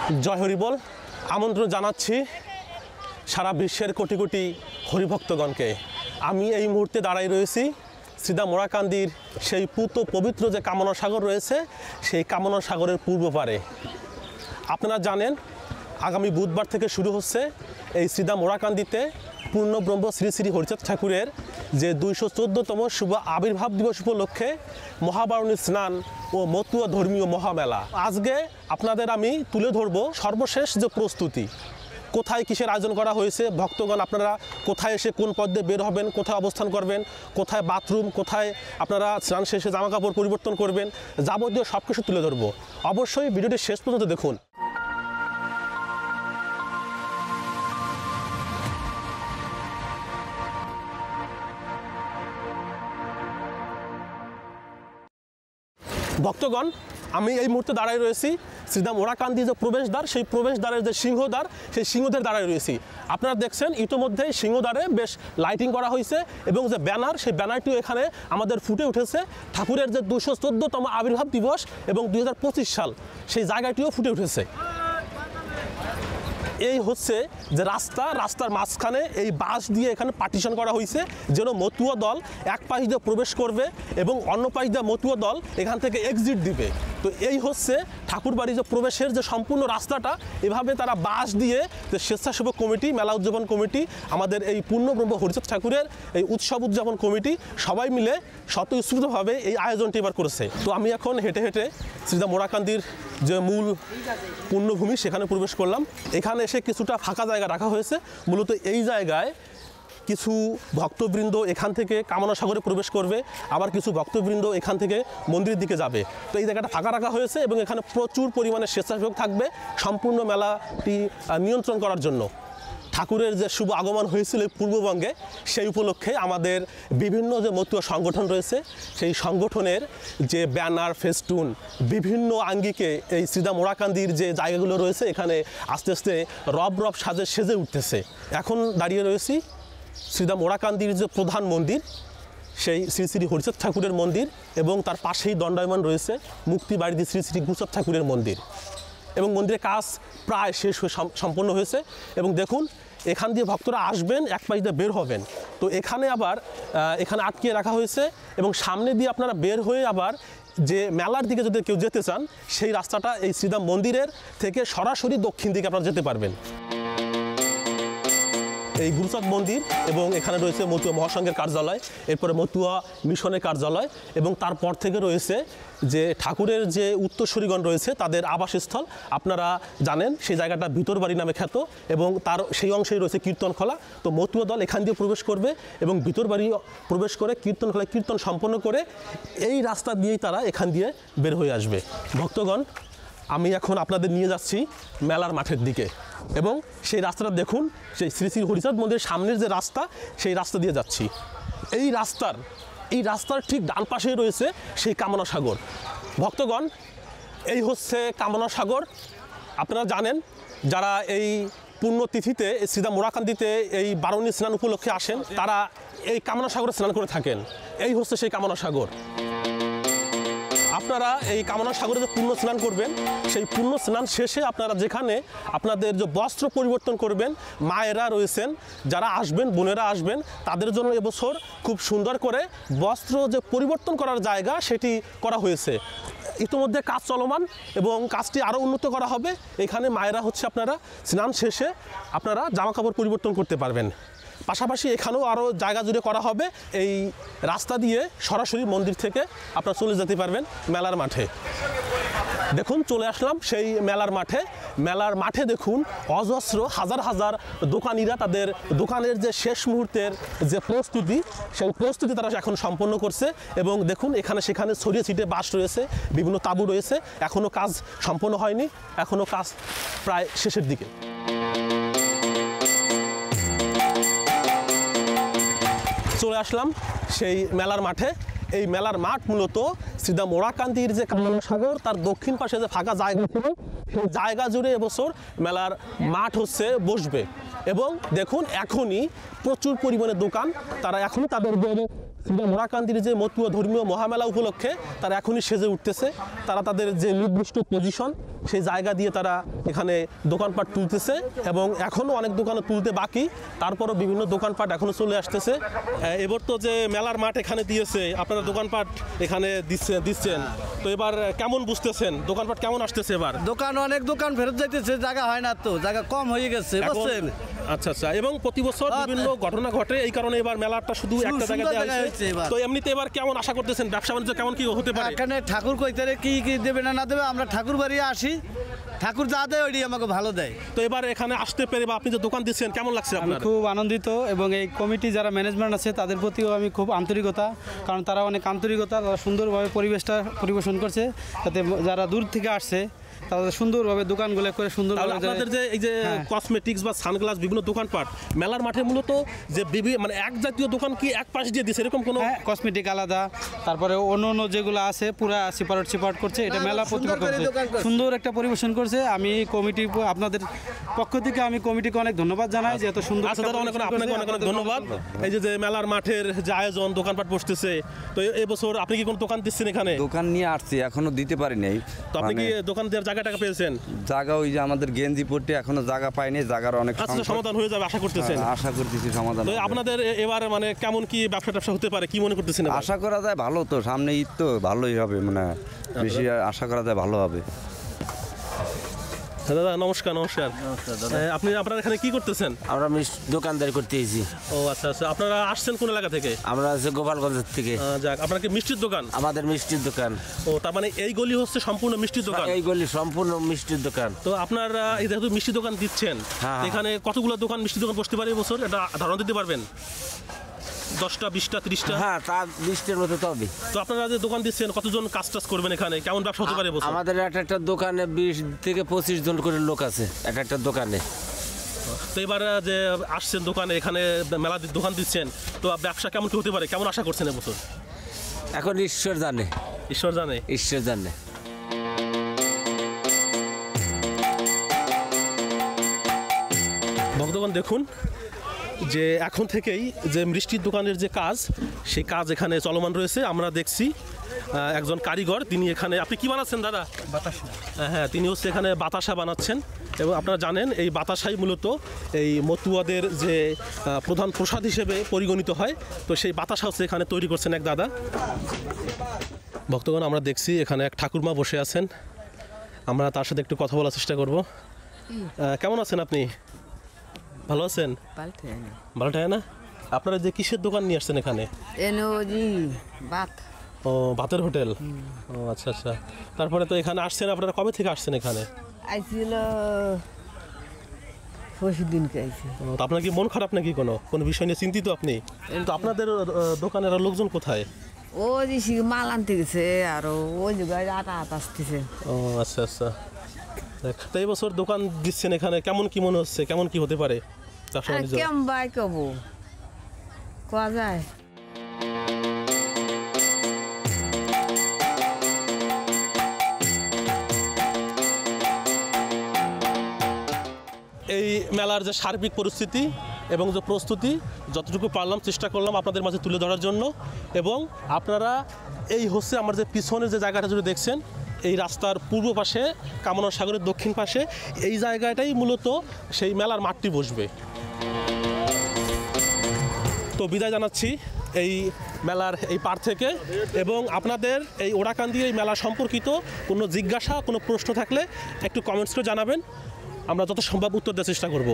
জয় হরি বল। আমন্ত্রণ জানাচ্ছি সারা বিশ্বের কোটি কোটি হরিভক্তগণকে। আমি এই মুহূর্তে দাঁড়াই রয়েছি শ্রীদাম ওরাকান্দির সেই পুত পবিত্র যে কামনা সাগর রয়েছে, সেই কামনা সাগরের পূর্ব পারে। আপনারা জানেন আগামী বুধবার থেকে শুরু হচ্ছে এই শ্রীদাম ওরাকান্দিতে পূর্ণব্রহ্ম শ্রী শ্রী হরিচাঁদ ঠাকুরের যে 214তম শুভ আবির্ভাব দিবস উপলক্ষে মহাবারণী স্নান ও মতুয়া ধর্মীয় মহামেলা। আজকে আপনাদের আমি তুলে ধরব সর্বশেষ যে প্রস্তুতি, কোথায় কিসের আয়োজন করা হয়েছে, ভক্তগণ আপনারা কোথায় এসে কোন পথে বের হবেন, কোথায় অবস্থান করবেন, কোথায় বাথরুম, কোথায় আপনারা স্নান শেষে জামাকাপড় পরিবর্তন করবেন, যাবতীয় সব কিছু তুলে ধরব। অবশ্যই ভিডিওটি শেষ পর্যন্ত দেখুন। ভক্তগণ, আমি এই মুহূর্তে দাঁড়ায় রয়েছি শ্রীদাম ওরাকান্দি যে প্রবেশদ্বার, সেই প্রবেশদ্বারের যে সিংহদ্বার, সেই সিংহদ্বারে দাঁড়ায় রয়েছি। আপনারা দেখছেন ইতিমধ্যেই সিংহদ্বারে বেশ লাইটিং করা হয়েছে এবং যে ব্যানার, সেই ব্যানারটিও এখানে আমাদের ফুটে উঠেছে। ঠাকুরের যে 214তম আবির্ভাব দিবস এবং 2025 সাল, সেই জায়গাটিও ফুটে উঠেছে। এই হচ্ছে যে রাস্তার মাঝখানে এই বাঁশ দিয়ে এখানে পার্টিশন করা হয়েছে, যেন মতুয়া দল এক পাশ দিয়ে প্রবেশ করবে এবং অন্য পাশ দিয়ে মতুয়া দল এখান থেকে এক্সিট দিবে। তো এই হচ্ছে ঠাকুরবাড়ি যে প্রবেশের যে সম্পূর্ণ রাস্তাটা, এভাবে তারা বাঁশ দিয়ে যে স্বেচ্ছাসেবক কমিটি, মেলা উদযাপন কমিটি, আমাদের এই পূর্ণব্রহ্ম হরিচাঁদ ঠাকুরের এই উৎসব উদযাপন কমিটি সবাই মিলে স্বতঃস্ফূর্তভাবে এই আয়োজনটি এবার করেছে। তো আমি এখন হেঁটে হেঁটে শ্রীদাম ওরাকান্দির যে মূল পুণ্যভূমি সেখানে প্রবেশ করলাম। এখানে এসে কিছুটা ফাঁকা জায়গা রাখা হয়েছে। মূলত এই জায়গায় কিছু ভক্তবৃন্দ এখান থেকে কামনা সাগরে প্রবেশ করবে, আবার কিছু ভক্তবৃন্দ এখান থেকে মন্দিরের দিকে যাবে। তো এই জায়গাটা ফাঁকা রাখা হয়েছে এবং এখানে প্রচুর পরিমাণে স্বেচ্ছাসেবক থাকবে সম্পূর্ণ মেলাটি নিয়ন্ত্রণ করার জন্য। ঠাকুরের যে শুভ আগমন হয়েছিল পূর্ববঙ্গে, সেই উপলক্ষে আমাদের বিভিন্ন যে মতুয়া সংগঠন রয়েছে, সেই সংগঠনের যে ব্যানার, ফেস্টুন, বিভিন্ন আঙ্গিকে এই শ্রীদাম ওরাকান্দির যে জায়গাগুলো রয়েছে, এখানে আস্তে আস্তে রব সাজে সেজে উঠতেছে। এখন দাঁড়িয়ে রয়েছি শ্রীদাম ওরাকান্দির যে প্রধান মন্দির, সেই শ্রী শ্রী হরিচাঁদ ঠাকুরের মন্দির, এবং তার পাশেই দণ্ডায়মান রয়েছে মুক্তিবাড়িতে শ্রী শ্রী গুরুচাঁদ ঠাকুরের মন্দির। এবং মন্দিরের কাজ প্রায় শেষ হয়ে সম্পন্ন হয়েছে। এবং দেখুন, এখান দিয়ে ভক্তরা আসবেন, এক পাশ দিয়ে বের হবেন। তো এখানে আবার এখানে আটকিয়ে রাখা হয়েছে এবং সামনে দিয়ে আপনারা বের হয়ে আবার যে মেলার দিকে যদি কেউ যেতে চান, সেই রাস্তাটা এই শ্রীদাম মন্দিরের থেকে সরাসরি দক্ষিণ দিকে আপনারা যেতে পারবেন। এই গুরুচাঁদ মন্দির এবং এখানে রয়েছে মতুয়া মহাসংঘের কার্যালয়, এরপরে মতুয়া মিশনের কার্যালয়, এবং তারপর থেকে রয়েছে যে ঠাকুরের যে উত্তরসূরিগণ রয়েছে তাদের আবাসস্থল। আপনারা জানেন সেই জায়গাটা ভিতরবাড়ি নামে খ্যাত এবং তার সেই অংশেই রয়েছে কীর্তনখোলা। তো মতুয়া দল এখান দিয়ে প্রবেশ করবে এবং ভিতরবাড়ি প্রবেশ করে কীর্তনখোলায় কীর্তন সম্পন্ন করে এই রাস্তা দিয়েই তারা এখান দিয়ে বের হয়ে আসবে। ভক্তগণ, আমি এখন আপনাদের নিয়ে যাচ্ছি মেলার মাঠের দিকে এবং সেই রাস্তাটা দেখুন, সেই শ্রী শ্রী হরিচাঁদ মন্দিরের সামনের যে রাস্তা, সেই রাস্তা দিয়ে যাচ্ছি। এই রাস্তার ঠিক ডান পাশেই রয়েছে সেই কামনা সাগর। ভক্তগণ, এই হচ্ছে কামনা সাগর। আপনারা জানেন যারা এই পুণ্যতিথিতে শ্রীদাম ওরাকান্দিতে এই বারণী স্নান উপলক্ষে আসেন, তারা এই কামনা সাগরে স্নান করে থাকেন। এই হচ্ছে সেই কামনা সাগর। আপনারা এই কামনা সাগরে যে পুণ্য স্নান করবেন, সেই পুণ্য স্নান শেষে আপনারা যেখানে আপনাদের যে বস্ত্র পরিবর্তন করবেন, মায়েরা রয়েছেন যারা আসবেন, বোনেরা আসবেন, তাদের জন্য এবছর খুব সুন্দর করে বস্ত্র যে পরিবর্তন করার জায়গা সেটি করা হয়েছে। ইতিমধ্যে কাজ চলমান এবং কাজটি আরও উন্নত করা হবে। এখানে মায়েরা আপনারা স্নান শেষে আপনারা জামাকাপড় পরিবর্তন করতে পারবেন। পাশাপাশি এখানেও আরও জায়গা জুড়ে করা হবে। এই রাস্তা দিয়ে সরাসরি মন্দির থেকে আপনারা চলে যেতে পারবেন মেলার মাঠে। দেখুন, চলে আসলাম সেই মেলার মাঠে। মেলার মাঠে দেখুন অজস্র হাজার হাজার দোকানিরা তাদের দোকানের যে শেষ মুহূর্তের যে প্রস্তুতি, সেই প্রস্তুতি তারা এখন সম্পন্ন করছে। এবং দেখুন, এখানে সেখানে ছড়িয়ে ছিটিয়ে বাঁশ রয়েছে, বিভিন্ন তাঁবু রয়েছে। এখনও কাজ সম্পন্ন হয়নি, এখনও কাজ প্রায় শেষের দিকে। চলে আসলাম সেই মেলার মাঠে। এই মেলার মাঠ মূলত শ্রীদাম ওরাকান্দির যে কামনা সাগর, তার দক্ষিণ পাশে যে ফাঁকা জায়গা ছিল, সেই জায়গা জুড়ে এবছর মেলার মাঠ বসবে। এবং দেখুন, এখনই প্রচুর পরিমাণে দোকান, তারা এখনই তাদের শ্রীদাম ওরাকান্দির যে মতুয়া ধর্মীয় মহামেলা উপলক্ষে তারা এখনই সেজে উঠতেছে। তারা তাদের যে নির্দিষ্ট পজিশন, সেই জায়গা দিয়ে তারা এখানে দোকানপাট তুলতেছে এবং এখনও অনেক দোকানে তুলতে বাকি, তারপরও বিভিন্ন দোকানপাট এখনও চলে আসতেছে। এবার তো যে মেলার মাঠ এখানে দিয়েছে, আপনারা দোকানপাট এখানে দিচ্ছেন, তো এবার কেমন বুঝতেছেন, দোকানপাট কেমন আসতেছে এবার? অনেক দোকান ফেরত যাইতেছে, জায়গা হয় না, তো জায়গা কম হয়ে গেছে বুঝছেন। আচ্ছা আচ্ছা, এবং প্রতি বছর বিভিন্ন ঘটনা ঘটে, এই কারণে এবার মেলাটা শুধু একটা জায়গায় দেওয়া হয়েছে। তো এমনিতে এবার কেমন আশা করতেছেন, ব্যবসা বাণিজ্য কেমন কি হতে পারে? এখানে ঠাকুর কইতারে কি কি দেবে না দেবে, আমরা ঠাকুর বাড়ি আসি, ঠাকুর যা দেয় ওইটাই আমাকে ভালো দেয়। তো এবার এখানে আসতে পেরে বা আপনি যে দোকান দিচ্ছেন কেমন লাগছে আপনার? খুব আনন্দিত, এবং এই কমিটি যারা ম্যানেজমেন্ট আছে তাদের প্রতিও আমি খুব আন্তরিকতা, কারণ তারা অনেক আন্তরিকতা, তারা সুন্দরভাবে পরিবেশটা পরিবেশন করছে, যাতে যারা দূর থেকে আসছে তাদের সুন্দরভাবে দোকানগুলো করে সুন্দরভাবে। আপনাদের যে এই যে কসমেটিক্স বা সানগ্লাস বিভিন্ন দোকানপাট মেলার মাঠে মূলত যে মানে এক জাতীয় দোকান কি এক পাশ দিয়ে দিচ্ছে এরকম কোনো? কসমেটিক আলাদা, তারপরে অন্য অন্য যেগুলো আছে পুরা সেপারেট করছে, এটা মেলা প্রতিপক্ষ সুন্দর একটা পরিবেশন করছে। আমি কমিটি, আপনাদের পক্ষ থেকে আমি কমিটিকে অনেক ধন্যবাদ জানাই যে এত সুন্দর। আপনাকে অনেক অনেক ধন্যবাদ। এই যে মেলার মাঠের যে আয়োজন, দোকানপাট বসতেছে, তো এবছর আপনি কি কোনো দোকান দিচ্ছেন এখানে? দোকান নিয়ে আসছি, এখনো দিতে পারি নাই। তো আপনি কি দোকান দেওয়ার জায়গাটা পেয়েছেন? জায়গা ওই যে আমাদের গেঞ্জি পট্টি এখনো জায়গা পাইনি, জায়গার অনেক সমাধান হয়ে যাবে আশা করতেছেন? আশা করতেছি সমাধান। তো আপনাদের এবার মানে কেমন কি ব্যবসা হতে পারে কি মনে করতেছেন? আশা করা যায় ভালো, তো সামনে ঈদ তো ভালোই হবে, মানে বেশি আশা করা যায় ভালো হবে। দাদা নমস্কার। আপনি আপনারা এখানে কি করতেছেন? আমরা দোকানদারি করতে এসেছি। ও আচ্ছা আচ্ছা, আপনারা আসছেন কোন এলাকা থেকে? আমরা আছে গোপালগঞ্জের থেকে। যাক, আপনার কি মিষ্টির দোকান? আমাদের মিষ্টির দোকান। ও, তার মানে এই গলি হচ্ছে সম্পূর্ণ মিষ্টির দোকান? এই গলি সম্পূর্ণ মিষ্টির দোকান। তো আপনারা এই যেহেতু মিষ্টি দোকান দিচ্ছেন, এখানে কতগুলো দোকান মিষ্টি দোকান বসতে পারে এবছর, এটা ধারণা দিতে পারবেন? 10টা 20টা 30টা? হ্যাঁ, তা 20টার মতো তো হবে। তো আপনারা যে দোকান দিচ্ছেন কতজন কাজ করবেন এখানে, কেমন ব্যবসা হতে পারে এবছর? আমাদের একটা দোকানে 20 থেকে 25 জন করে লোক আছে একটা দোকানে। তো এবার যে আসছেন দোকানে, এখানে মেলা দোকান দিচ্ছেন, তো ব্যবসা কেমন কি হতে পারে, কেমন আশা করছেন এবছর? এখন ঈশ্বর জানে। ভক্তগণ দেখুন যে এখন থেকেই যে মিষ্টির দোকানের যে কাজ, সেই কাজ এখানে চলমান রয়েছে। আমরা দেখছি একজন কারিগর, তিনি এখানে, আপনি কি বানাচ্ছেন দাদা? বাতাসা। হ্যাঁ, তিনি হচ্ছে এখানে বাতাসা বানাচ্ছেন, এবং আপনারা জানেন এই বাতাসাই মূলত এই মতুয়াদের যে প্রধান প্রসাদ হিসেবে পরিগণিত হয়। তো সেই বাতাসা হচ্ছে এখানে তৈরি করছেন এক দাদা। ভক্তগণ আমরা দেখছি এখানে এক ঠাকুরমা বসে আছেন, আমরা তার সাথে একটু কথা বলার চেষ্টা করব। কেমন আছেন আপনি? ভালো আছেন? ভালো থাকে না? আপনারা যে কিসের দোকান নিয়ে আসছেন এখানে? ও, ভাতের হোটেল। ও আচ্ছা আচ্ছা, তারপরে তো এখানে আসছেন, আপনারা কবে থেকে আসছেন এখানে? তো আপনার কি মন খারাপ নাকি, কোনো বিষয় নিয়ে চিন্তিত আপনি? তো আপনাদের দোকানের লোকজন কোথায়? ও যে মাল আনতে গেছে, আর ওই জায়গায় আটা আসতেছে। ও আচ্ছা আচ্ছা, তো এই বছর দোকান দিচ্ছেন এখানে, কেমন কি মনে হচ্ছে, কেমন কি হতে পারে? কেমন বাই কব কোয়া যায়। এই মেলার যে সার্বিক পরিস্থিতি এবং যে প্রস্তুতি, যতটুকু পারলাম চেষ্টা করলাম আপনাদের মাঝে তুলে ধরার জন্য। এবং আপনারা এই হচ্ছে আমার যে পিছনের যে জায়গাটা যদি দেখছেন, এই রাস্তার পূর্ব পাশে, কামনা সাগরের দক্ষিণ পাশে এই জায়গাটাই মূলত সেই মেলার মাঠটি বসবে। তো বিদায় জানাচ্ছি এই মেলার এই পার থেকে, এবং আপনাদের এই ওড়াকান্দি এই মেলা সম্পর্কিত কোনো জিজ্ঞাসা, কোনো প্রশ্ন থাকলে একটু কমেন্টস করে জানাবেন, আমরা যত সম্ভব উত্তর দেওয়ার চেষ্টা করব।